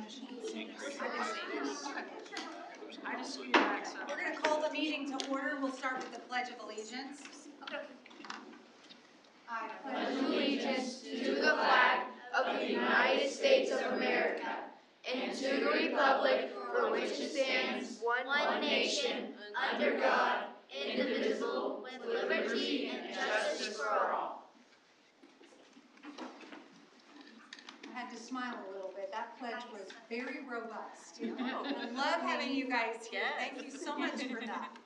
I just scooted back some. We're going to call the meeting to order. We'll start with the Pledge of Allegiance. I pledge allegiance to the flag of the United States of America and to the republic for which it stands, one nation, under God, indivisible, with liberty and justice for all. I had to smile a little bit. That pledge was very robust. I love having you guys here. Thank you so much for that.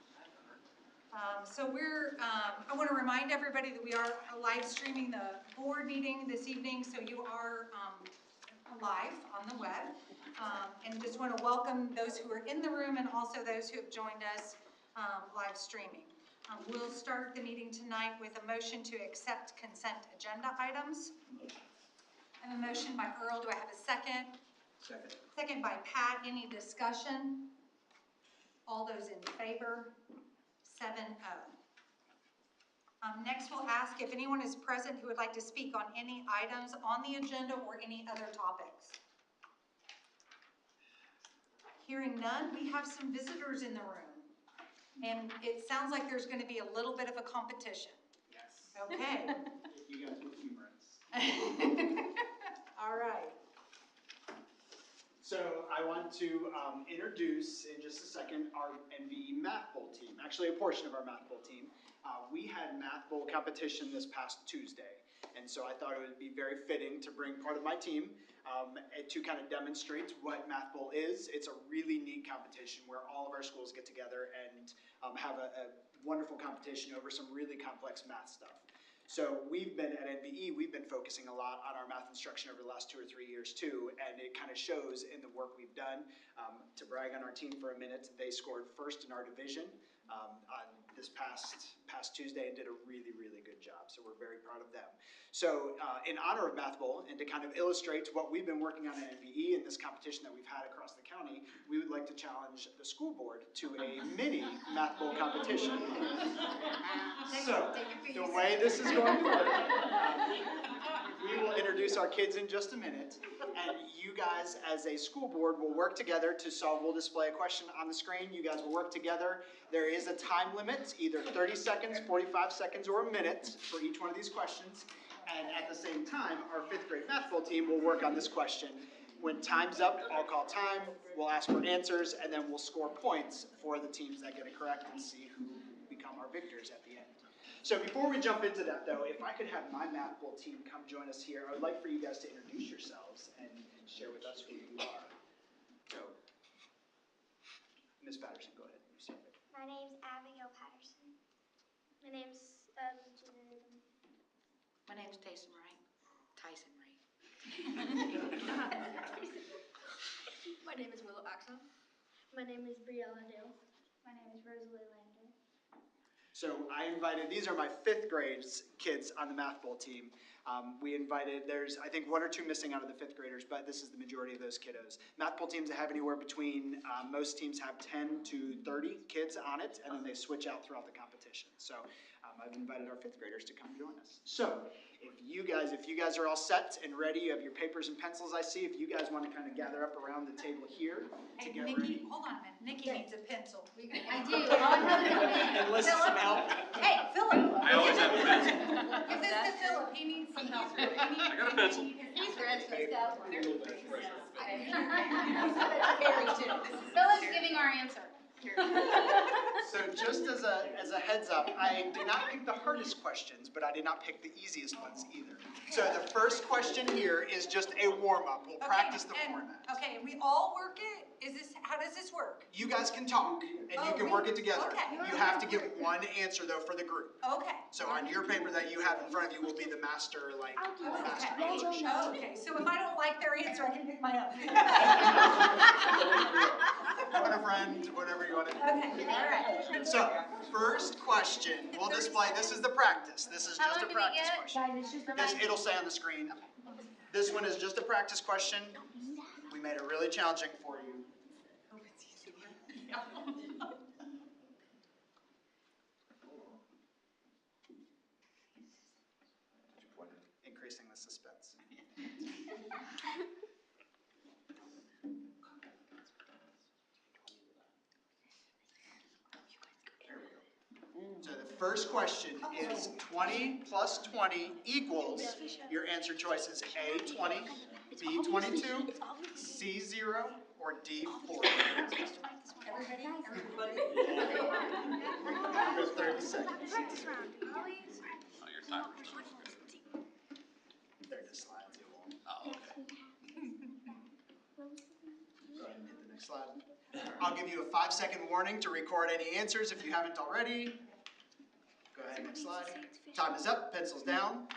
I want to remind everybody that we are live streaming the board meeting this evening, so you are live on the web. And just want to welcome those who are in the room and also those who have joined us live streaming. We'll start the meeting tonight with a motion to accept consent agenda items. I have a motion by Earl. Do I have a second? Second. Second by Pat. Any discussion? All those in favor? 7-0. Next, we'll ask if anyone is present who would like to speak on any items on the agenda or any other topics. Hearing none, we have some visitors in the room. And it sounds like there's going to be a little bit of a competition. Yes. Okay. You guys will humor us. All right. So I want to introduce in just a second our NVE Math Bowl team. Actually, a portion of our Math Bowl team. We had Math Bowl competition this past Tuesday. And so I thought it would be very fitting to bring part of my team to kind of demonstrate what Math Bowl is. It's a really neat competition where all of our schools get together and have a wonderful competition over some really complex math stuff. So we've been at NVE, we've been focusing a lot on our math instruction over the last 2 or 3 years too, and it kind of shows in the work we've done. To brag on our team for a minute, they scored first in our division on this past Tuesday and did a really, really good job. So we're very proud of them. So in honor of Math Bowl and to kind of illustrate what we've been working on at NVE and this competition that we've had across the county, we would like to challenge the school board to a mini Math Bowl competition. So the way this is going to work, we will introduce our kids in just a minute, and you guys as a school board will work together to solve. We'll display a question on the screen. You guys will work together. There is a time limit, either 30 seconds, 45 seconds, or a minute for each one of these questions. And at the same time, our 5th grade Math Bowl team will work on this question. When time's up, I'll call time, we'll ask for answers, and then we'll score points for the teams that get it correct and see who become our victors at the end. So before we jump into that, though, if I could have my Math Bowl team come join us here, I would like for you guys to introduce yourselves and share with us who you are. So, Ms. Patterson, go ahead. You start. My name's Abigail Patterson. My name's My name's Tyson Wright. My name is Willow Axon. My name is Briella Dale. My name is Rosalie Lander. So I invited, these are my 5th grade kids on the Math Bowl team. We invited, there's I think 1 or 2 missing out of the 5th graders, but this is the majority of those kiddos. Math Bowl teams have anywhere between, most teams have 10 to 30 kids on it, and then they switch out throughout the competition. So I've invited our 5th graders to come join us. So if you guys are all set and ready, you have your papers and pencils I see, if you guys want to kind of gather up around the table here to get Nikki, ready. hold on a minute. Nikki needs a pencil. I do. All I have is Enlist some help. Hey, Philip. I always have a pencil. Give this to Philip. He needs some help. I got a pencil. He's ready for stuff. Philip's giving our answer. So just as a heads up, I did not pick the hardest questions, but I did not pick the easiest ones either. So the first question here is just a warm-up. We'll practice the format. Okay, and we all work it? How does this work? You guys can talk, and you can work it together. Okay. You have to give one answer, though, for the group. Okay. So on your paper that you have in front of you will be the master answer sheet. Okay, so if I don't like their answer, I can pick my own. Phone a friend, whatever you want to do. Okay, all right. So, first question, we'll display, this is the practice. This is just a practice question. It'll say on the screen. This one is just a practice question. We made it really challenging for you. Increasing the suspense. First question is 20 plus 20 equals, your answer choices A, 20, B, 22, C, 0, or D, 40. Everybody? For 30 seconds. Oh, your timer's done. They're just slides, it won't. Oh, okay. Go ahead and hit the next slide. I'll give you a 5-second warning to record any answers if you haven't already. Go ahead, next slide. Time is up, pencils down.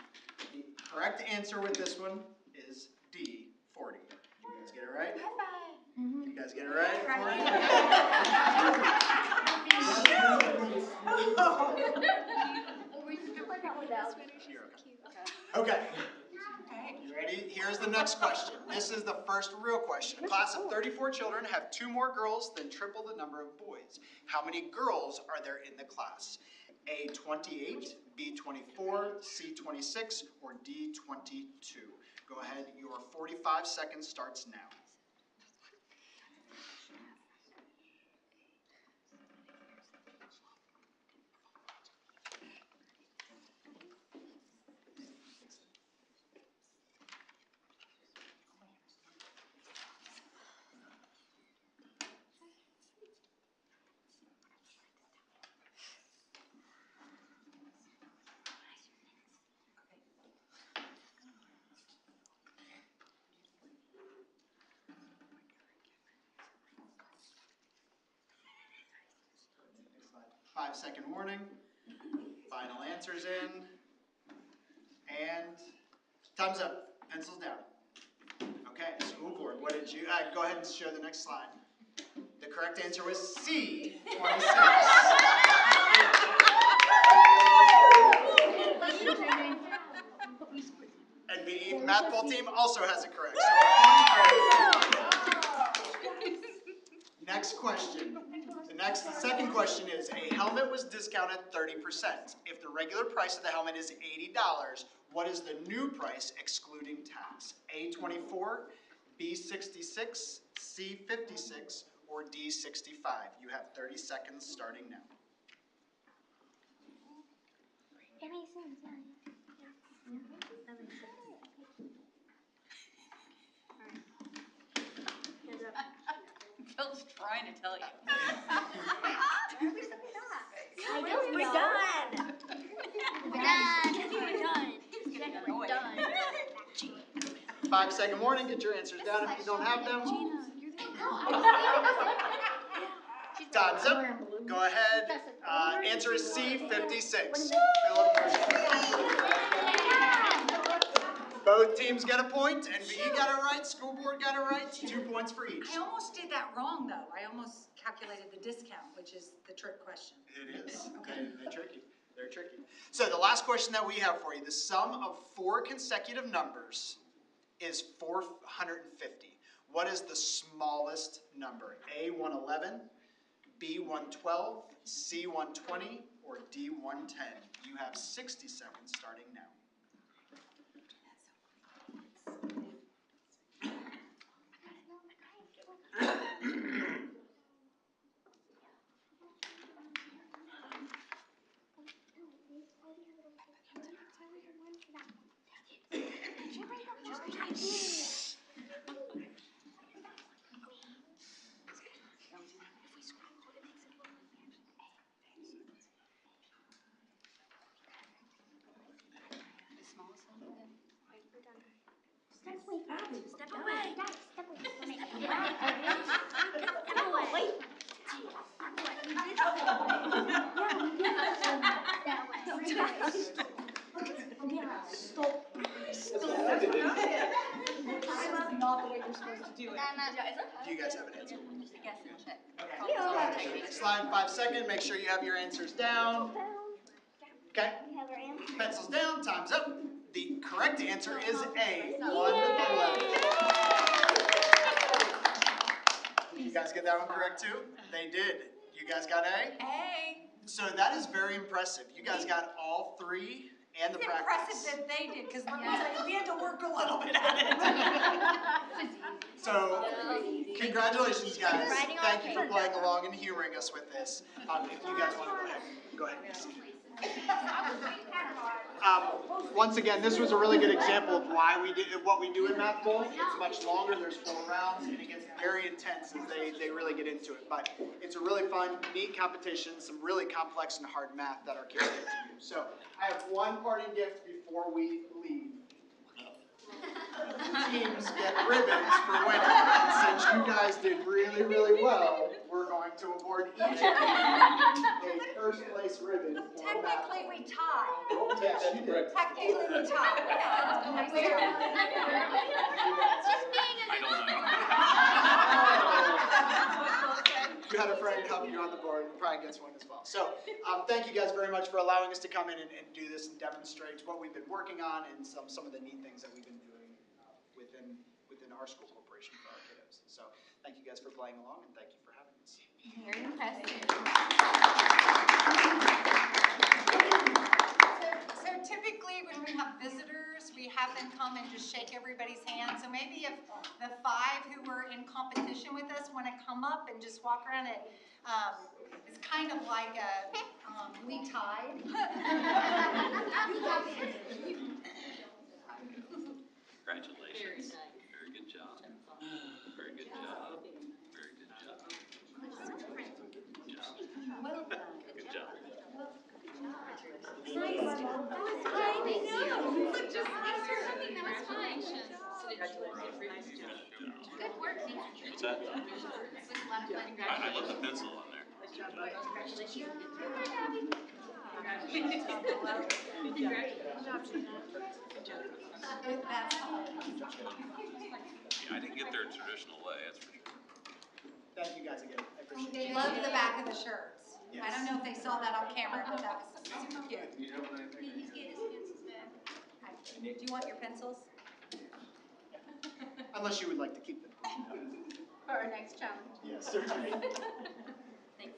The correct answer with this one is D, 40. You guys get it right? You guys get it right? 40? Okay. You ready? Here's the next question. This is the first real question. A class of 34 children have 2 more girls than triple the number of boys. How many girls are there in the class? A, 28, B, 24, C, 26, or D, 22? Go ahead, your 45 seconds starts now. Next slide. 5-second warning. Final answers in. And time's up. Pencils down. Okay, school board, what did you, go ahead and show the next slide. The correct answer was C, 26. And the math ball team also has it correct. So next question. The second question is, a helmet was discounted 30%. If the regular price of the helmet is $80, what is the new price excluding tax? A, 24, B, 66, C, 56, or D, 65? You have 30 seconds starting now. That makes sense, yeah. That makes sense. Phil's trying to tell you. I know we're done. We're done. 5-second warning, get your answers down if you don't have them. Time's up. Go ahead. Answer is C, 56. Both teams get a point. NVE got it right. School board got it right. 2 points for each. I almost did that wrong, though. I almost calculated the discount, which is the trick question. It is. Okay. They're tricky. They're tricky. So the last question that we have for you, the sum of 4 consecutive numbers is 450. What is the smallest number? A, 111, B, 112, C, 120, or D, 110? You have 60 seconds starting now. Step away. Step away. Not the way you're supposed to do it. Do you guys have an answer? Guess and check. Okay. Go ahead and show the next slide. 5 seconds. Make sure you have your answers down. Okay. Pencils down. Time's up. The correct answer is A, 111. Did you guys get that one correct too? They did. You guys got A? Hey, So that is very impressive. You guys got all 3 and the it's practice. impressive that they did, because we had to work a little bit at it. So, congratulations, guys. Thank you for playing along and humoring us with this. If you guys want to go ahead and proceed. Once again, this was a really good example of why we did what we do in Math Bowl. It's much longer, there's 4 rounds, and it gets very intense as they really get into it. But it's a really fun, neat competition, some really complex and hard math that our kids get to do. So I have one parting gift before we leave. The teams get ribbons for winning. And since you guys did really, really well, we're going to award each of you a first place ribbon. Technically, we tied. Oh, yes, you did. Technically, we tied. I don't know. You had a friend help you on the board, and probably gets one as well. So, thank you guys very much for allowing us to come in and do this and demonstrate what we've been working on and some of the neat things that we've been doing within our school corporation for our kiddos. So, thank you guys for playing along, and thank you for having us. Very impressive. So typically when we have visitors, we have them come and just shake everybody's hand. So maybe if the 5 who were in competition with us want to come up and just walk around it, it's kind of like we tied. Congratulations. Very good job. Very good job. Very good job. Good job. Well done. Good job. Good work, Nick. What's that? It was a lot of fun. I love the pencil on there. Yeah, I didn't get there a traditional way, that's for sure. Thank you guys again. I appreciate They it. love the back of the shirts. I Yes. don't know if they saw that on camera, but that was super cute. He's getting his pencils back. Do you want your pencils? Unless you would like to keep them. For our next challenge. Yes, certainly. Thanks.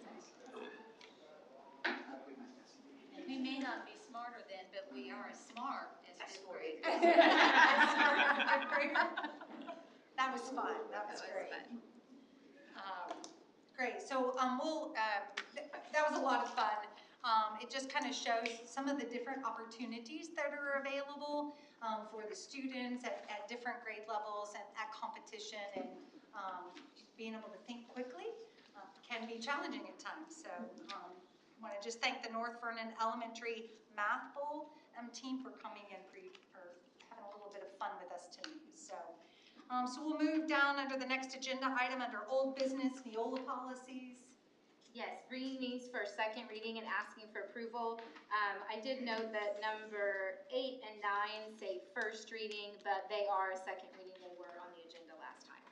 We may not be smarter then, but we are as smart as fifth grade. That was fun. That was great. Great. So that was a lot of fun. It just kind of shows some of the different opportunities that are available for the students at different grade levels and at competition, and being able to think quickly can be challenging at times. So I want to just thank the North Vernon Elementary Math Bowl team for coming in for having a little bit of fun with us tonight. So we'll move down under the next agenda item under old business, Neola policies. Yes, bringing these for second reading and asking for approval. I did note that number 8 and 9 say first reading, but they are second reading. They were on the agenda last time.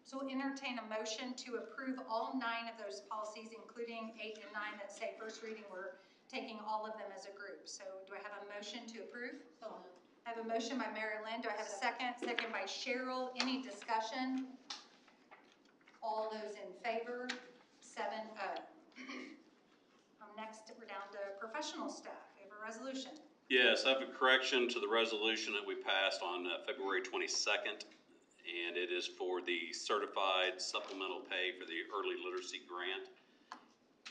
So we'll entertain a motion to approve all 9 of those policies, including 8 and 9 that say first reading. We're taking all of them as a group. So do I have a motion to approve? I have a motion by Mary Lynn. Do I have a second? Second by Cheryl. Any discussion? All those in favor? 7-0. Next, we're down to professional staff. We have a resolution. Yes, I have a correction to the resolution that we passed on February 22nd, and it is for the certified supplemental pay for the early literacy grant.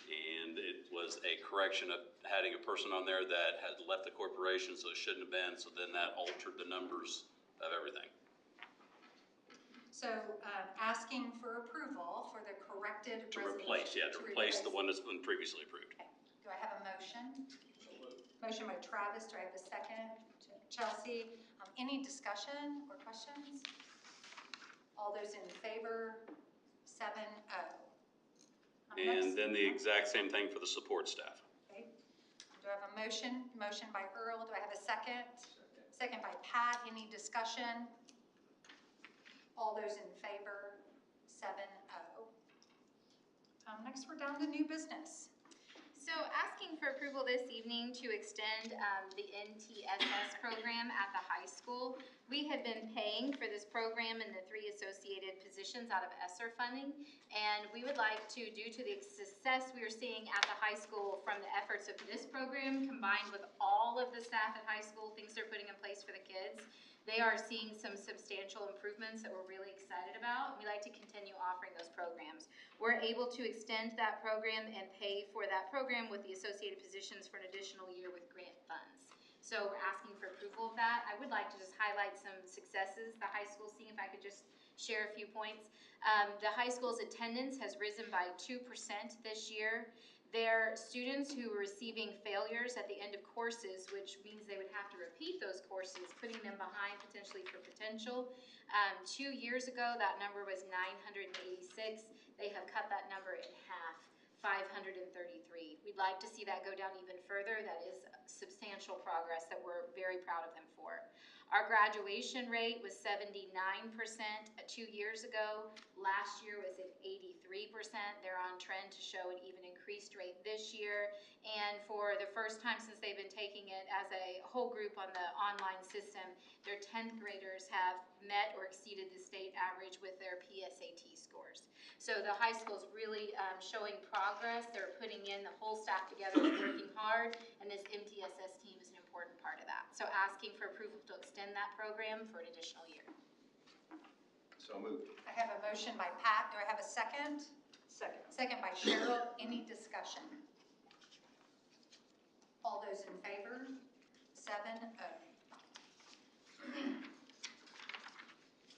And it was a correction of having a person on there that had left the corporation, so it shouldn't have been, so then that altered the numbers of everything. So asking for approval for the corrected resolution. To replace the one that's been previously approved. Okay. Do I have a motion? Motion by Travis. Do I have a second? Chelsea. Any discussion or questions? All those in favor? 7-0. And then the exact same thing for the support staff. Okay. Do I have a motion? Motion by Earl. Do I have a second? Second by Pat. Any discussion? All those in favor? 7-0. Next, we're down to new business. So asking for approval this evening to extend the NTSS program at the high school. We have been paying for this program and the 3 associated positions out of ESSER funding, and we would like to, due to the success we are seeing at the high school from the efforts of this program, combined with all of the staff at high school, things they're putting in place for the kids, They are seeing some substantial improvements that we're really excited about. We like to continue offering those programs. We're able to extend that program and pay for that program with the associated positions for an additional year with grant funds. So we're asking for approval of that. I would like to just highlight some successes the high school seeing, if I could just share a few points. The high school's attendance has risen by 2% this year. Their students who were receiving failures at the end of courses, which means they would have to repeat those courses, putting them behind potentially for potential. 2 years ago, that number was 986. They have cut that number in half, 533. We'd like to see that go down even further. That is substantial progress that we're very proud of them for. Our graduation rate was 79% 2 years ago. Last year was at 83%. They're on trend to show an even increased rate this year. And for the first time since they've been taking it as a whole group on the online system, their 10th graders have met or exceeded the state average with their PSAT scores. So the high school is really showing progress. They're putting in, the whole staff together is working hard, and this MTSS team is an important part of that. So asking for approval to extend that program for an additional year. So moved. I have a motion by Pat. Do I have a second? Second. Second by Cheryl. Any discussion? All those in favor? 7-0.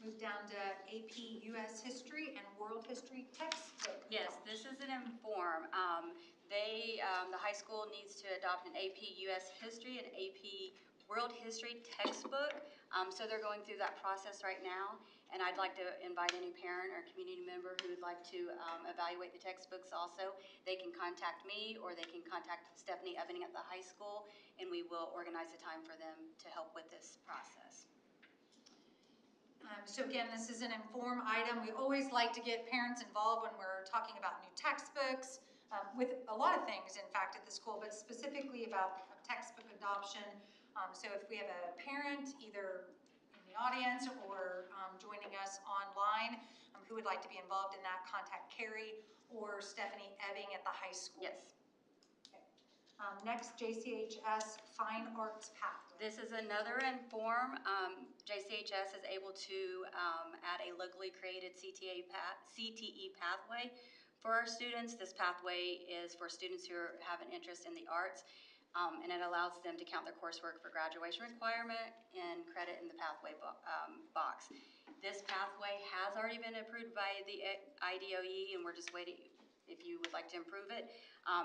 Move down to AP US History and World History textbook. Yes, this is an Inform. The high school needs to adopt an AP US History and AP World History textbook. So they're going through that process right now. And I'd like to invite any parent or community member who would like to evaluate the textbooks also. They can contact me or they can contact Stephanie Evening at the high school, and we will organize a time for them to help with this process. So again, this is an Inform item. We always like to get parents involved when we're talking about new textbooks, with a lot of things, in fact, at the school, but specifically about textbook adoption. So if we have a parent, either in the audience or joining us online, who would like to be involved in that, contact Carrie or Stephanie Ebbing at the high school. Yes. Okay. Next, JCHS Fine Arts Pathway. This is another Inform. JCHS is able to add a locally created CTE pathway for our students. This pathway is for students who have an interest in the arts, and it allows them to count their coursework for graduation requirement and credit in the pathway box. This pathway has already been approved by the IDOE, and we're just waiting. If you would like to improve it,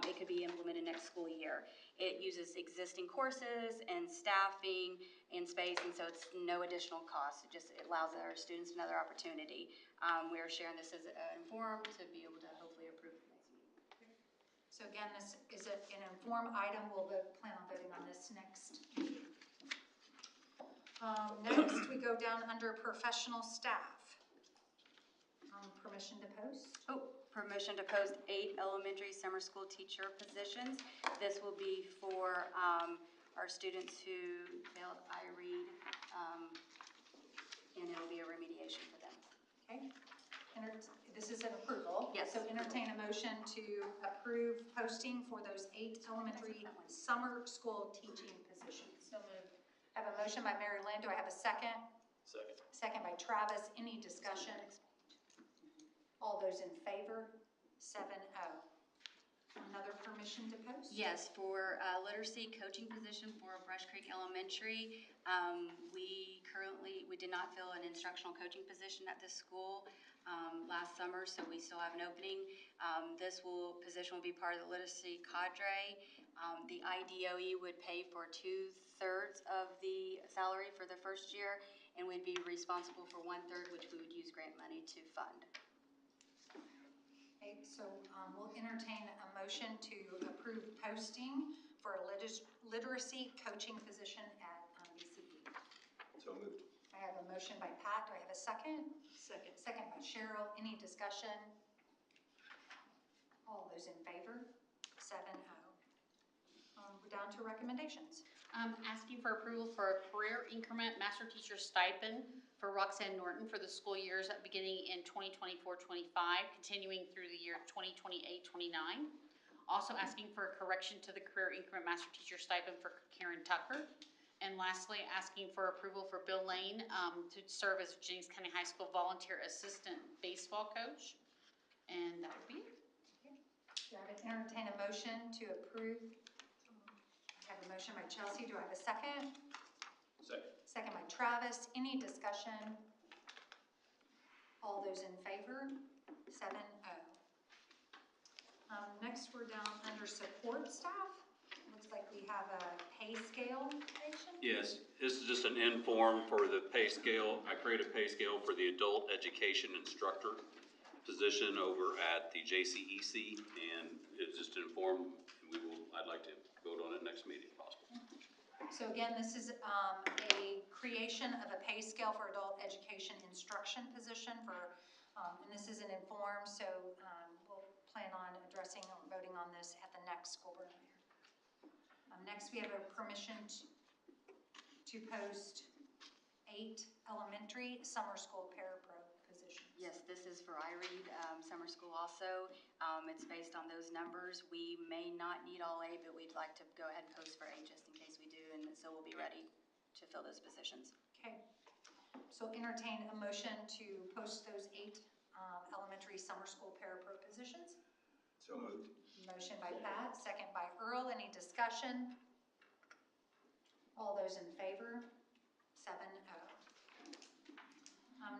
it could be implemented next school year. It uses existing courses and staffing and space, and so it's no additional cost. It allows our students another opportunity. We are sharing this as an Inform to be able to hopefully approve it next meeting. So again, this is an Inform item. We'll plan on voting on this next meeting. Next, we go down under professional staff. Permission to post? Permission to post 8 elementary summer school teacher positions. This will be for our students who failed IREAD, and it'll be a remediation for them. Okay. This is an approval. Yes. So entertain a motion to approve posting for those 8 elementary summer school teaching positions. So moved. I have a motion by Mary Lynn. Do I have a second? Second. Second by Travis. Any discussion? All those in favor? 7-0. Another permission to post? Yes, for literacy coaching position for Brush Creek Elementary. We did not fill an instructional coaching position at this school last summer, so we still have an opening. This position will be part of the literacy cadre. The IDOE would pay for 2/3 of the salary for the first year, and we'd be responsible for 1/3, which we would use grant money to fund. Okay, so we'll entertain a motion to approve posting for a literacy coaching position at BCE. So moved. I have a motion by Pat. Do I have a second? Second. Second by Cheryl. Any discussion? All those in favor? 7-0. We're down to recommendations. Asking for approval for a career increment master teacher stipend for Roxanne Norton for the school years beginning in 2024-25, continuing through the year 2028-29. Also asking for a correction to the career increment master teacher stipend for Karen Tucker, And lastly, asking for approval for Bill Lane to serve as Jennings County High School Volunteer Assistant Baseball Coach. And that would be it. Do I entertain a motion to approve? I have a motion by Chelsea. Do I have a second? Second. Second by Travis. Any discussion? All those in favor? 7-0. Next, we're down under support staff. Looks like we have a pay scale station. Yes, this is just an inform for the pay scale. I created a pay scale for the adult education instructor position over at the JCEC, and it's just an inform. I'd like to vote on it next meeting if possible. So again, this is a creation of a pay scale for adult education instruction position for, and this is an inform, so we'll plan on addressing or voting on this at the next school board meeting. Next, we have a permission to post 8 elementary summer school parapro positions. Yes, this is for iRead Summer School also. It's based on those numbers. We may not need all 8, but we'd like to go ahead and post for 8 just in case we do, and so we'll be ready to fill those positions. Okay, so entertain a motion to post those 8 elementary summer school parapro positions. So moved. Motion by Pat, second by Earl. Any discussion? All those in favor? 7-0.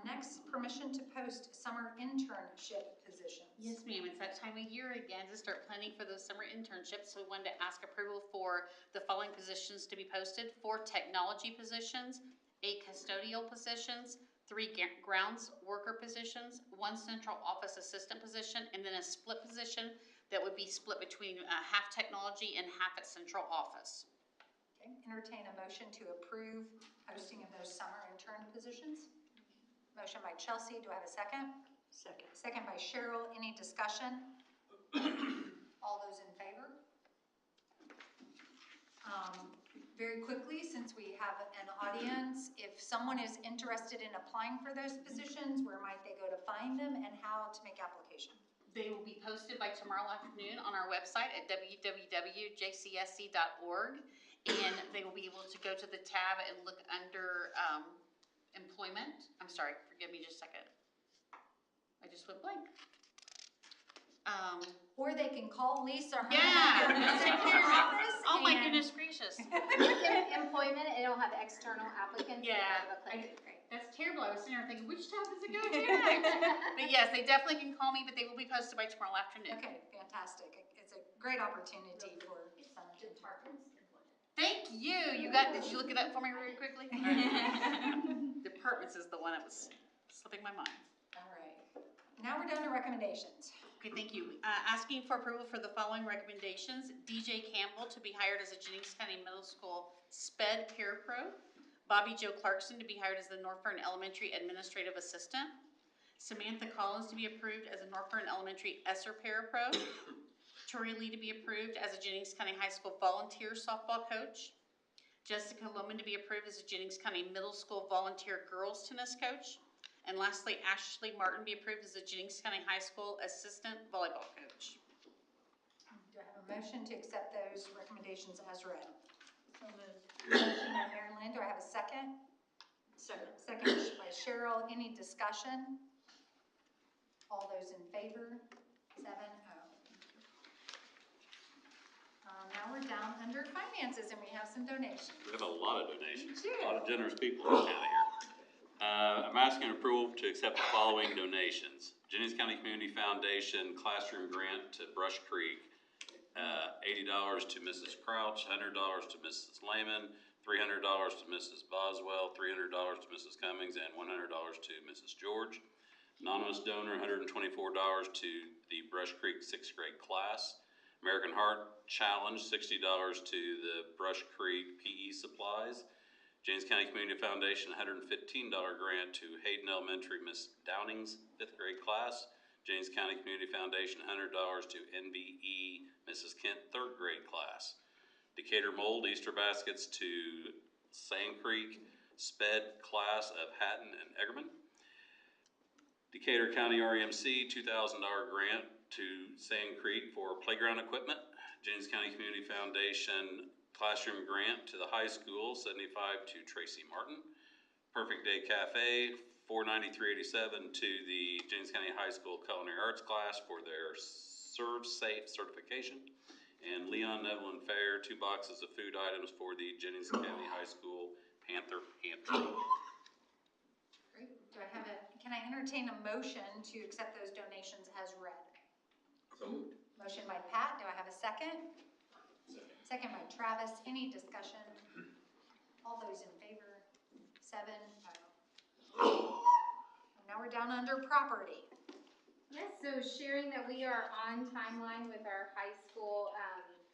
Next, permission to post summer internship positions. Yes, ma'am. It's that time of year again to start planning for those summer internships. So we wanted to ask approval for the following positions to be posted: 4 technology positions, 8 custodial positions, 3 grounds worker positions, 1 central office assistant position, and then a split position that would be split between half technology and half at central office. Okay, entertain a motion to approve posting of those summer intern positions. Motion by Chelsea. Do I have a second? Second. Second by Cheryl. Any discussion? All those in favor? Very quickly, since we have an audience, if someone is interested in applying for those positions, where might they go to find them and how to make application? They will be posted by tomorrow afternoon on our website at www.jcsc.org, and they will be able to go to the tab and look under employment. I'm sorry, forgive me just a second. I just went blank. Or they can call Lisa. Yeah. Office. Oh my goodness gracious. Employment, and it'll have external applicants. Yeah. Great. That's terrible. I was sitting there thinking, which tab does it go to next? But yes, they definitely can call me, but they will be posted by tomorrow afternoon. Okay, fantastic. It's a great opportunity for some. Departments, employment. Thank you. Did you look it up for me really quickly? Departments is the one that was slipping my mind. All right. Now we're down to recommendations. Okay, thank you. Asking for approval for the following recommendations: DJ Campbell to be hired as a Jennings County Middle School SPED Parapro. Bobby Joe Clarkson to be hired as the Northfern Elementary Administrative Assistant. Samantha Collins to be approved as a Northfern Elementary ESSER Parapro. Tori Lee to be approved as a Jennings County High School Volunteer Softball Coach. Jessica Lohman to be approved as a Jennings County Middle School Volunteer Girls Tennis Coach. And lastly, Ashley Martin be approved as a Jennings County High School Assistant Volleyball Coach. Do I have a motion to accept those recommendations as read? So moved. Motion by Mary Lynn. Do I have a second? Second. Second by Cheryl. Any discussion? All those in favor? 7-0. Now we're down under finances and we have some donations. We have a lot of donations, We do. a lot of generous people in town here. I'm asking approval to accept the following donations: Jennings County Community Foundation classroom grant to Brush Creek, $80 to Mrs. Crouch, $100 to Mrs. Lehman, $300 to Mrs. Boswell, $300 to Mrs. Cummings, and $100 to Mrs. George. Anonymous donor, $124 to the Brush Creek 6th grade class. American Heart Challenge, $60 to the Brush Creek PE supplies. Jennings County Community Foundation, $115 grant to Hayden Elementary Miss Downing's 5th grade class. Jennings County Community Foundation, $100 to NBE Mrs. Kent 3rd grade class. Decatur Mold Easter baskets to Sand Creek SPED class of Hatton and Eggerman. Decatur County REMC, $2,000 grant to Sand Creek for playground equipment. Jennings County Community Foundation, classroom grant to the high school, 75 to Tracy Martin. Perfect Day Cafe, $493.87 to the Jennings County High School Culinary Arts class for their Serve Safe certification. And Leon Neville Fair, 2 boxes of food items for the Jennings County High School Panther Pantry. Great. Can I entertain a motion to accept those donations as read? So moved. Motion by Pat, do I have a second? Second by Travis, any discussion? All those in favor? 7-0. Now we're down under property. Yes, so sharing that we are on timeline with our high school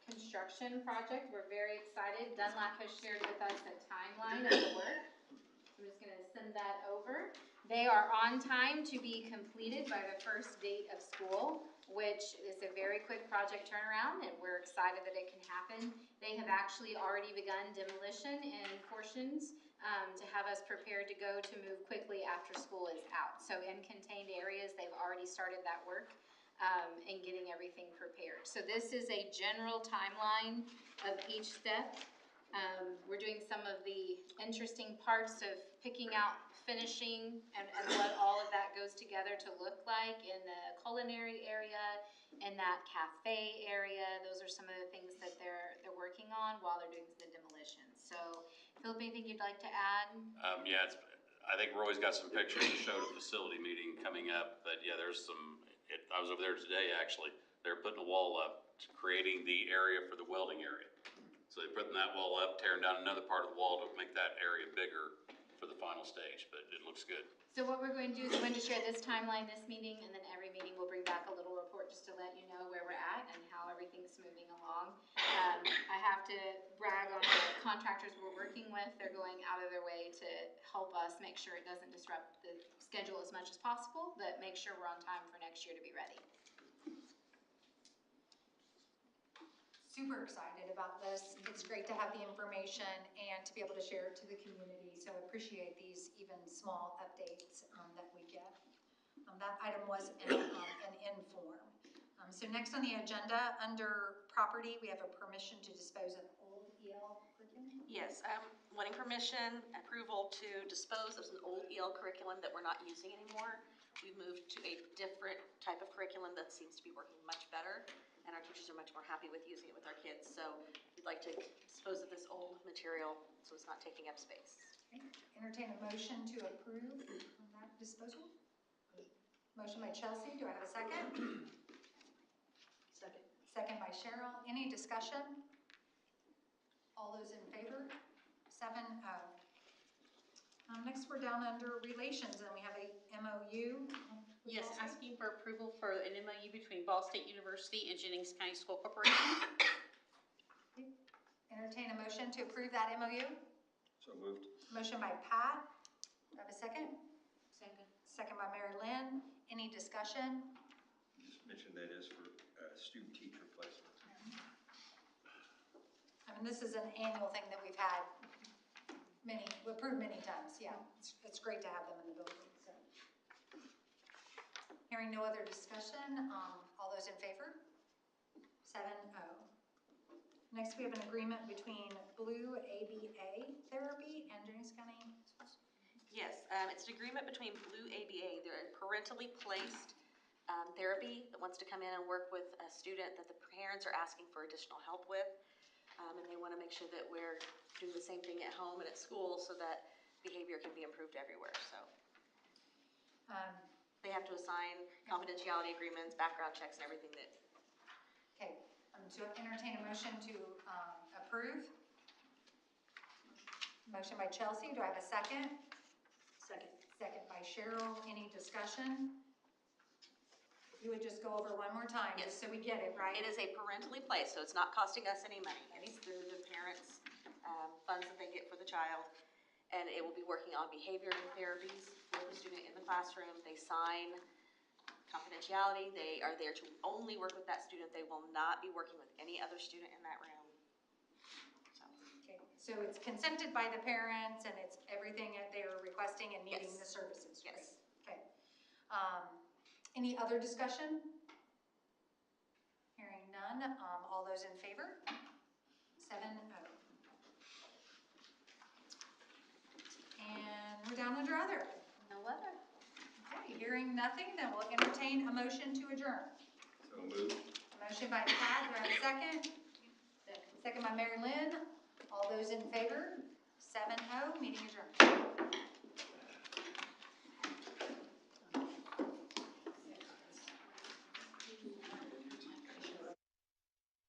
construction project. We're very excited. Dunlap has shared with us a timeline of the work. I'm just gonna send that over. They are on time to be completed by the first date of school, which is a very quick project turnaround, and we're excited that it can happen. They have actually already begun demolition in portions to have us prepared to go to move quickly after school is out. So in contained areas, they've already started that work and getting everything prepared. So this is a general timeline of each step. We're doing some of the interesting parts of picking out finishing and what all of that goes together to look like in the culinary area, in that cafe area. Those are some of the things that they're working on while they're doing the demolition. So, Philip, anything you'd like to add? Yeah, I think Roy's got some pictures to show the facility meeting coming up, but yeah, there's some, I was over there today actually. They're putting a wall up, creating the area for the welding area. So they're putting that wall up, tearing down another part of the wall to make that area bigger for the final stage, but it looks good. So what we're going to do is we're going to share this timeline, this meeting, and then every meeting we'll bring back a little report just to let you know where we're at and how everything's moving along. I have to brag on the contractors we're working with. They're going out of their way to help us make sure it doesn't disrupt the schedule as much as possible, but make sure we're on time for next year to be ready. Super excited about this. It's great to have the information and to be able to share it to the community. So appreciate these even small updates that we get. That item was an inform. So next on the agenda, under property, we have a permission to dispose of old EL curriculum. Yes, wanting permission, approval to dispose of some old EL curriculum that we're not using anymore. We've moved to a different type of curriculum that seems to be working much better, and our teachers are much more happy with using it with our kids. So we'd like to dispose of this old material so it's not taking up space. Okay. Entertain a motion to approve on that disposal. Motion by Chelsea, do I have a second? Second. Second by Cheryl. Any discussion? All those in favor? 7-0. Next, we're down under relations, and we have a MOU. Yes, asking for approval for an MOU between Ball State University and Jennings County School Corporation. Entertain a motion to approve that MOU. So moved. Motion by Pat. Do I have a second? Second. Second by Mary Lynn. Any discussion? Just mentioned that is for student teacher placement. I mean, this is an annual thing that we've had approved many times. Yeah, it's great to have them in the building. So, hearing no other discussion, all those in favor? 7-0. Next, we have an agreement between Blue ABA Therapy and Jennings County. Yes, it's an agreement between Blue ABA. They're a parentally placed therapy that wants to come in and work with a student that the parents are asking for additional help with. And they want to make sure that we're doing the same thing at home and at school so that behavior can be improved everywhere. So they have to assign confidentiality agreements, background checks, and everything that. Okay, to entertain a motion to approve. Motion by Chelsea, do I have a second? Second. Second by Cheryl, any discussion? You would just go over one more time, Yes. just so we get it, right? It is a parentally placed, so it's not costing us any money. It's through the parents' funds that they get for the child. And it will be working on behavior therapies with the student in the classroom. They sign confidentiality. They are there to only work with that student. They will not be working with any other student in that room. Okay, so it's consented by the parents and it's everything that they're requesting and needing Yes. the services. Yes. Great. Okay. Any other discussion? Hearing none, all those in favor? 7-0. we're down under other. No other. Okay, hearing nothing, then we'll entertain a motion to adjourn. So moved. Motion by Pat, do I have a second? Second by Mary Lynn. All those in favor? 7-0, meeting adjourned.